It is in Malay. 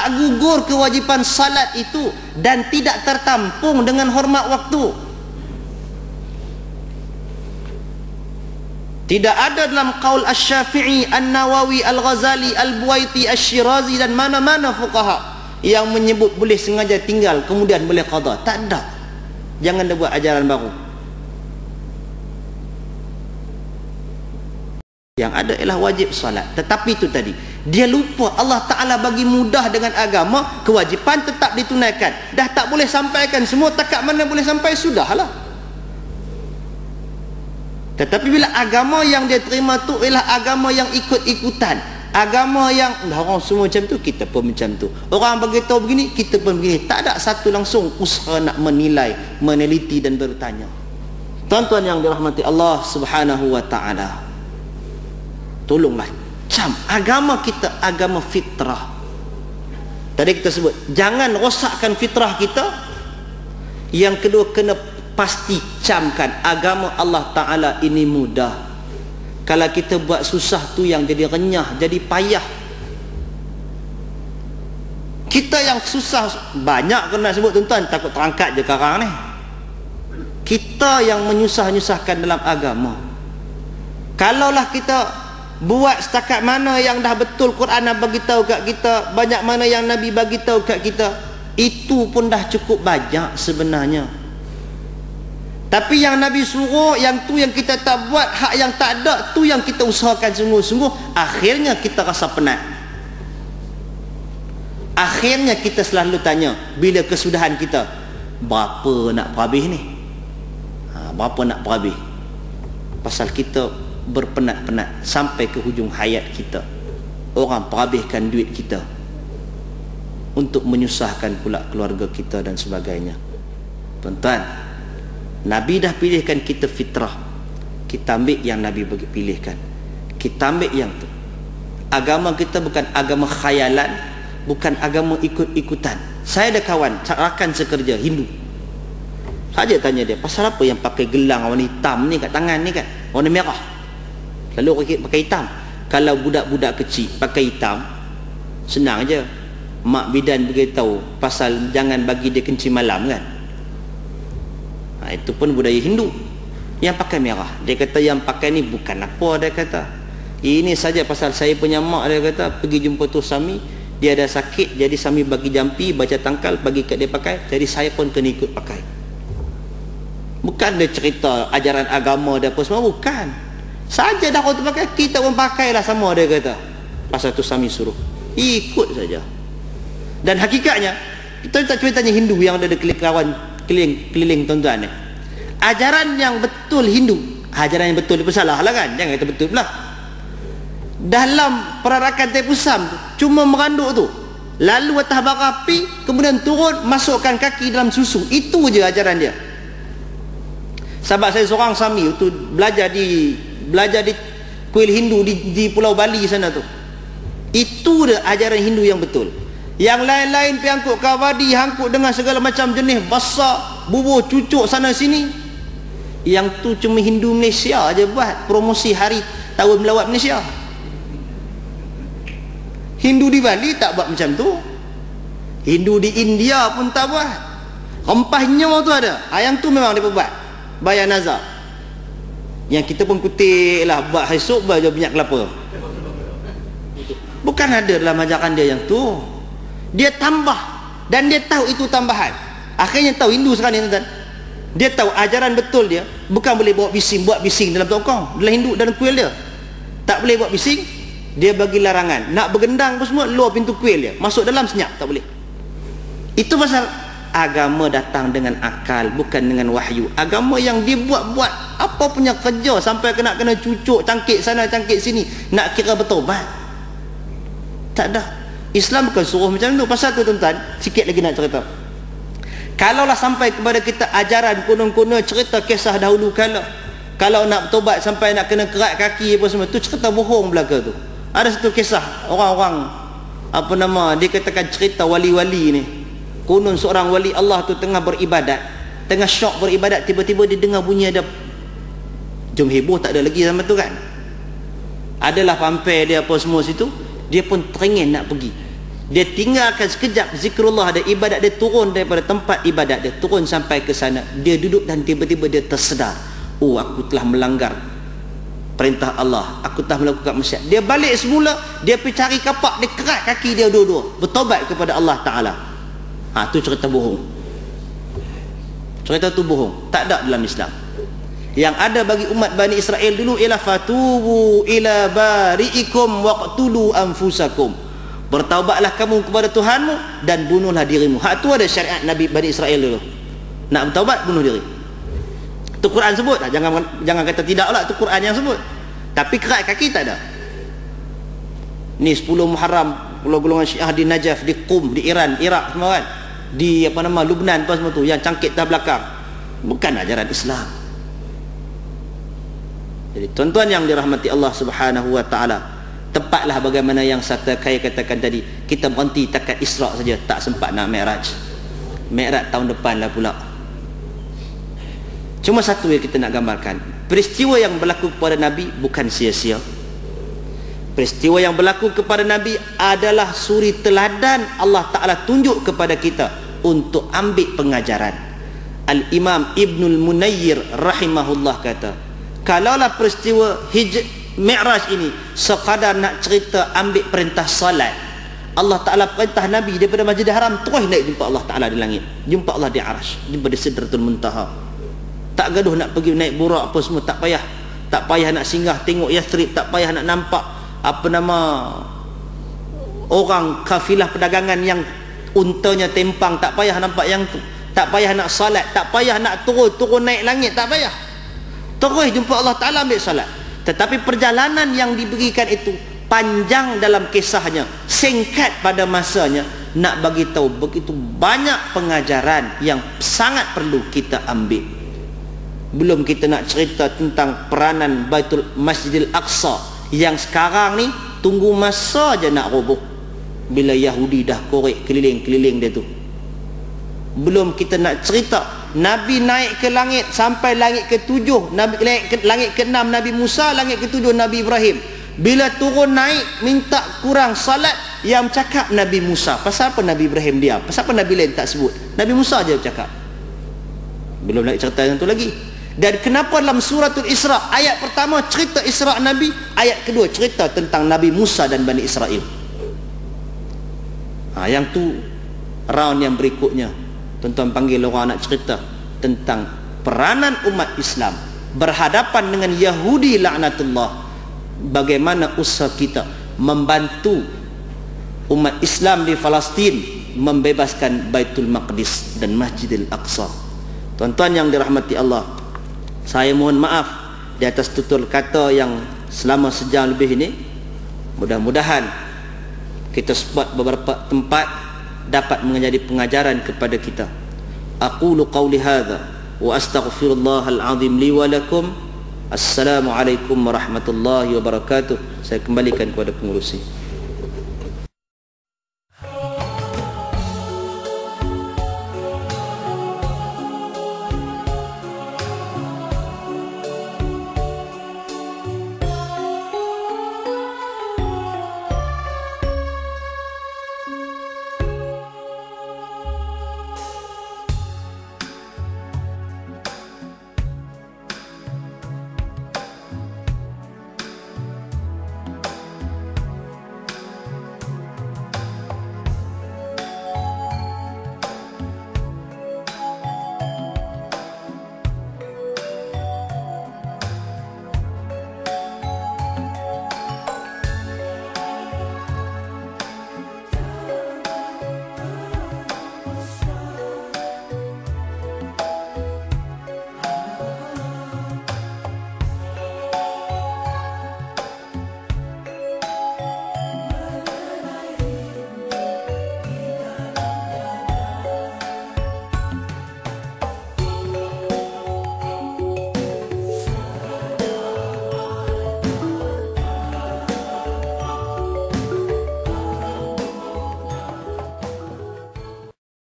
tak gugur kewajipan salat itu dan tidak tertampung dengan hormat waktu. Tidak ada dalam qaul Asy-Syafi'i, An-Nawawi, Al-Ghazali, Al-Buaiti, Asy-Syirazi dan mana-mana fuqaha yang menyebut boleh sengaja tinggal kemudian boleh qada. Tak ada. Jangan dia buat ajaran baru. Yang ada ialah wajib salat. Tetapi itu tadi, dia lupa Allah Ta'ala bagi mudah dengan agama, kewajipan tetap ditunaikan. Dah tak boleh sampaikan semua, takat mana boleh sampai, sudahlah. Tetapi bila agama yang dia terima tu ialah agama yang ikut-ikutan, agama yang orang semua macam tu, kita pun macam tu, orang beritahu begini, kita pun begini, tak ada satu langsung usaha nak menilai, meneliti dan bertanya. Tuan-tuan yang dirahmati Allah Subhanahu wa Ta'ala, tolonglah cam agama kita, agama fitrah. Tadi kita sebut jangan rosakkan fitrah kita. Yang kedua, kena pasti camkan agama Allah Ta'ala ini mudah. Kalau kita buat susah tu yang jadi renyah, jadi payah. Kita yang susah banyak kena sebut tuan-tuan, takut terangkat je karang ni. Kita yang menyusah-nyusahkan dalam agama. Kalaulah kita buat setakat mana yang dah betul Quran dah bagi tahu kat kita, banyak mana yang Nabi bagi tahu kat kita, itu pun dah cukup banyak sebenarnya. Tapi yang Nabi suruh, yang tu yang kita tak buat, hak yang tak ada tu yang kita usahakan sungguh-sungguh, akhirnya kita rasa penat. Akhirnya kita selalu tanya bila kesudahan kita, berapa nak perhabis ni? Berapa nak perhabis? Pasal kita berpenat-penat sampai ke hujung hayat kita. Orang perhabiskan duit kita untuk menyusahkan pula keluarga kita dan sebagainya. Tuan-tuan, Nabi dah pilihkan kita fitrah, kita ambil yang Nabi bagi pilihkan, kita ambil yang tu. Agama kita bukan agama khayalan, bukan agama ikut-ikutan. Saya ada kawan rakan sekerja Hindu, saja tanya dia, pasal apa yang pakai gelang warna hitam ni kat tangan ni kan, warna merah, lalu pakai hitam. Kalau budak-budak kecil pakai hitam, senang aja, mak bidan beritahu pasal jangan bagi dia kencing malam kan. Itu pun budaya Hindu. Yang pakai merah, dia kata yang pakai ni bukan apa, dia kata ini saja pasal saya punya mak, dia kata pergi jumpa tu Sami, dia ada sakit, jadi Sami bagi jampi, baca tangkal, bagi kat dia pakai, jadi saya pun kena ikut pakai. Bukan dia cerita ajaran agama dia apa semua, bukan. Saja dah kau tu pakai, kita pun pakailah sama, dia kata. Pasal tu Sami suruh, ikut saja. Dan hakikatnya kita tak cuba tanya Hindu yang ada di kawan keliling tuan-tuan ni, ajaran yang betul Hindu, ajaran yang betul dia salah lah kan, jangan kata betul pula. Dalam perarakan Taipusam tu cuma meranduk tu, lalu atas bara api, kemudian turun masukkan kaki dalam susu, itu je ajaran dia. Sahabat saya seorang Sami tu belajar di kuil Hindu di Pulau Bali sana tu, itu dia ajaran Hindu yang betul. Yang lain-lain pergi angkut kawadi, angkut dengan segala macam jenis basah, bubur, cucuk sana sini, yang tu cuma Hindu Malaysia aja buat promosi hari tahun melawat Malaysia. Hindu di Bali tak buat macam tu, Hindu di India pun tak buat. Rempahnya tu ada, yang tu memang dia buat bayar nazar. Yang kita pun kutip lah, buat esok baju minyak kelapa, bukan ada dalam ajaran dia yang tu. Dia tambah, dan dia tahu itu tambahan. Akhirnya tahu Hindu sekarang ni tuan-tuan, dia tahu ajaran betul dia bukan boleh buat bising dalam tokong, dalam Hindu, dalam kuil dia tak boleh buat bising. Dia bagi larangan, nak bergendang pun semua luar pintu kuil dia, masuk dalam senyap tak boleh. Itu pasal agama datang dengan akal, bukan dengan wahyu. Agama yang dibuat-buat apa punya kerja sampai kena cucuk cangkik sana cangkik sini, nak kira bertobat, tak ada. Islam bukan suruh macam tu. Pasal tu tuan-tuan, sikit lagi nak cerita. Kalaulah sampai kepada kita ajaran kuno-kuno cerita kisah dahulu kala, kalau nak bertobat sampai nak kena kerat kaki apa semua, tu cerita bohong belaka tu. Ada satu kisah orang-orang apa nama, dia katakan cerita wali-wali ni. Konon seorang wali Allah tu tengah beribadat, tengah syok beribadat, tiba-tiba dia dengar bunyi ada jom heboh, tak ada lagi sama tu kan, adalah pampir dia apa semua situ. Dia pun teringin nak pergi, Dia tinggalkan sekejap zikrullah dan ibadat dia, turun daripada tempat ibadat dia, turun sampai ke sana. Dia duduk dan tiba-tiba dia tersedar, oh aku telah melanggar perintah Allah, aku telah melakukan maksiat. Dia balik semula, dia pergi cari kapak, dia kerat kaki dia dua-dua, bertaubat kepada Allah Ta'ala. Tu cerita bohong. Cerita tu bohong, tak ada dalam Islam. Yang ada bagi umat Bani Israel dulu ialah fatubu ila bari'ikum waqtulu anfusakum. Bertaubatlah kamu kepada Tuhanmu dan bunuhlah dirimu. Hak tu ada syariat Nabi Bani Israel dulu. Nak bertaubat, bunuh diri. Itu Quran sebut. Jangan kata tidak lah, itu Quran yang sebut. Tapi kerat kaki tak ada. Ni 10 Muharram, golongan Syiah di Najaf, di Qum, di Iran, Iraq semua kan. Di Lubnan apa semua tu, yang cangkit tak belakang. Bukan ajaran Islam. Jadi tuan-tuan yang dirahmati Allah Subhanahu wa taala, tepatlah bagaimana yang saya katakan tadi, kita berhenti takat Isra' saja, tak sempat nak Mi'raj. Mi'raj tahun depan lah pula. Cuma satu yang kita nak gambarkan, peristiwa yang berlaku kepada Nabi bukan sia-sia. Peristiwa yang berlaku kepada Nabi adalah suri teladan Allah Ta'ala tunjuk kepada kita untuk ambil pengajaran. Al-Imam Ibnul Munayyir rahimahullah kata, kalaulah peristiwa Mi'raj ini sekadar nak cerita ambil perintah salat, Allah Ta'ala perintah Nabi daripada Masjidil Haram terus naik jumpa Allah Ta'ala di langit, jumpa Allah di Arash, jumpa di Sidratul Muntaha. Tak gaduh nak pergi naik burak apa semua, tak payah. Tak payah nak singgah tengok Yathrib, tak payah nak nampak orang kafilah perdagangan yang untanya tempang, tak payah nampak yang tu. Tak payah nak salat, tak payah nak turun naik langit, tak payah. Terus jumpa Allah Ta'ala ambil salat. Tetapi perjalanan yang diberikan itu panjang dalam kisahnya, singkat pada masanya, nak bagi tahu begitu banyak pengajaran yang sangat perlu kita ambil. Belum kita nak cerita tentang peranan Baitul Masjidil Aqsa yang sekarang ni tunggu masa je nak roboh bila Yahudi dah korek keliling-keliling dia tu. Belum kita nak cerita Nabi naik ke langit sampai langit ke-7, langit ke-6 Nabi Musa, langit ke-7 Nabi Ibrahim. Bila turun naik minta kurang salat, yang cakap Nabi Musa. Pasal apa Nabi Ibrahim diam? Pasal apa Nabi lain tak sebut? Nabi Musa je cakap. Belum nak cerita yang tu lagi. Dan kenapa dalam suratul Isra ayat pertama cerita Isra Nabi, ayat kedua cerita tentang Nabi Musa dan Bani Israel. Yang tu round yang berikutnya, tuan-tuan panggil orang nak cerita tentang peranan umat Islam berhadapan dengan Yahudi laknatullah. Bagaimana usaha kita membantu umat Islam di Palestin membebaskan Baitul Maqdis dan Masjidil Aqsa. Tuan-tuan yang dirahmati Allah, saya mohon maaf di atas tutur kata yang selama sejam lebih ini. Mudah-mudahan kita sebut beberapa tempat dapat menjadi pengajaran kepada kita. Aqulu qawli hadza wa astaghfirullahal azim li wa lakum. Assalamualaikum warahmatullahi wabarakatuh. Saya kembalikan kepada pengurusi.